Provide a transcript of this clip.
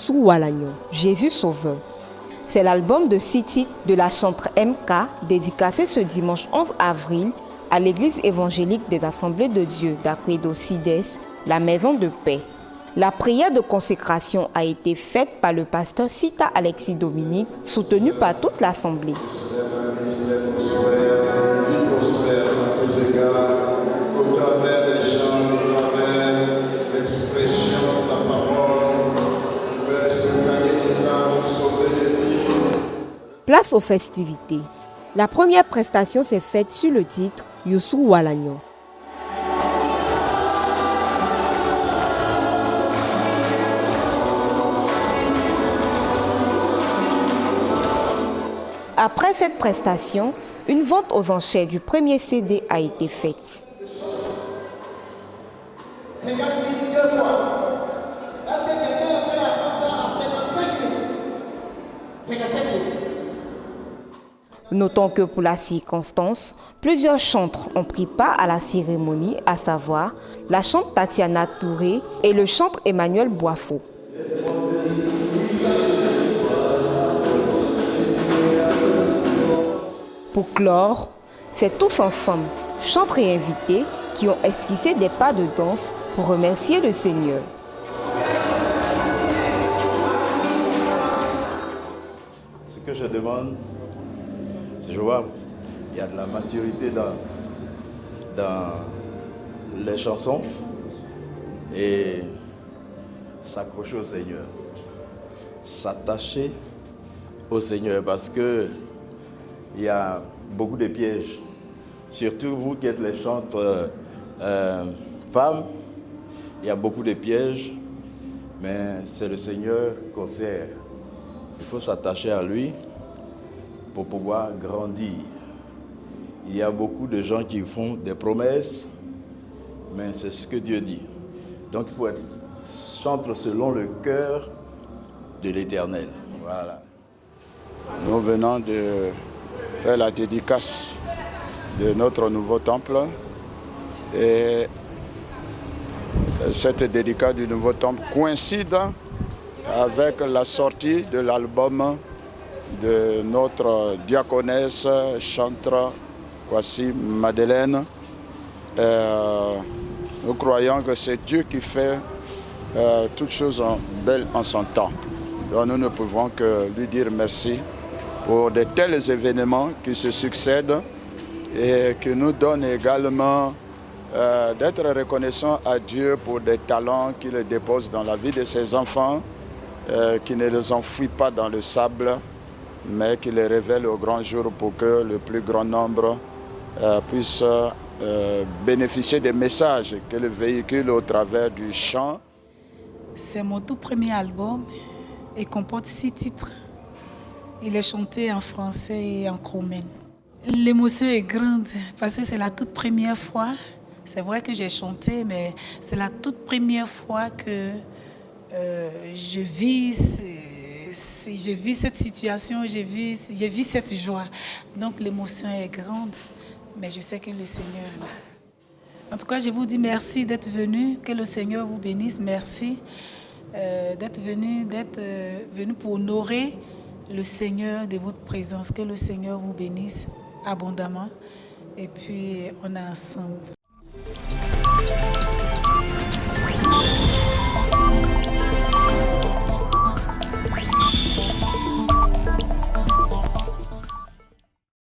Youssou Oualanyo, Jésus Sauveur. C'est l'album de 6 titres de la chanteuse MK, dédicacé ce dimanche 11 avril à l'église évangélique des Assemblées de Dieu d'Akwedo Sides, la Maison de Paix. La prière de consécration a été faite par le pasteur Sita Alexis Dominique, soutenu par toute l'Assemblée. Place aux festivités. La première prestation s'est faite sur le titre Youssou Oualanyo. Après cette prestation, une vente aux enchères du premier CD a été faite. 50 000 deux fois. Est-ce que quelqu'un est prêt à prendre ça à 55 000? 55 000. Notons que pour la circonstance, plusieurs chantres ont pris part à la cérémonie, à savoir la chantre Tatiana Touré et le chantre Emmanuel Boifo. Pour clore, c'est tous ensemble, chantres et invités, qui ont esquissé des pas de danse pour remercier le Seigneur. Ce que je demande, c'est je vois, il y a de la maturité dans les chansons et s'accrocher au Seigneur, s'attacher au Seigneur parce que il y a beaucoup de pièges. Surtout vous qui êtes les chantres femmes, il y a beaucoup de pièges, mais c'est le Seigneur qu'on sert. Il faut s'attacher à lui pour pouvoir grandir. Il y a beaucoup de gens qui font des promesses, mais c'est ce que Dieu dit. Donc il faut être chantre selon le cœur de l'Éternel. Voilà. Nous venons de faire la dédicace de notre nouveau temple et cette dédicace du nouveau temple coïncide avec la sortie de l'album de notre diaconesse chantre Kwasi Madeleine. Nous croyons que c'est Dieu qui fait toutes choses belles en son temps. Donc nous ne pouvons que lui dire merci pour de tels événements qui se succèdent et qui nous donnent également d'être reconnaissants à Dieu pour des talents qu'il dépose dans la vie de ses enfants, qui ne les enfouit pas dans le sable, mais qui les révèle au grand jour pour que le plus grand nombre puisse bénéficier des messages qu'il véhicule au travers du chant. C'est mon tout premier album et comporte 6 titres. Il est chanté en français et en cromen. L'émotion est grande parce que c'est la toute première fois. C'est vrai que j'ai chanté, mais c'est la toute première fois que je vis cette situation, j'ai vu cette joie. Donc l'émotion est grande, mais je sais que le Seigneur... En tout cas, je vous dis merci d'être venu, que le Seigneur vous bénisse. Merci d'être venu pour honorer le Seigneur de votre présence. Que le Seigneur vous bénisse abondamment. Et puis, on est ensemble.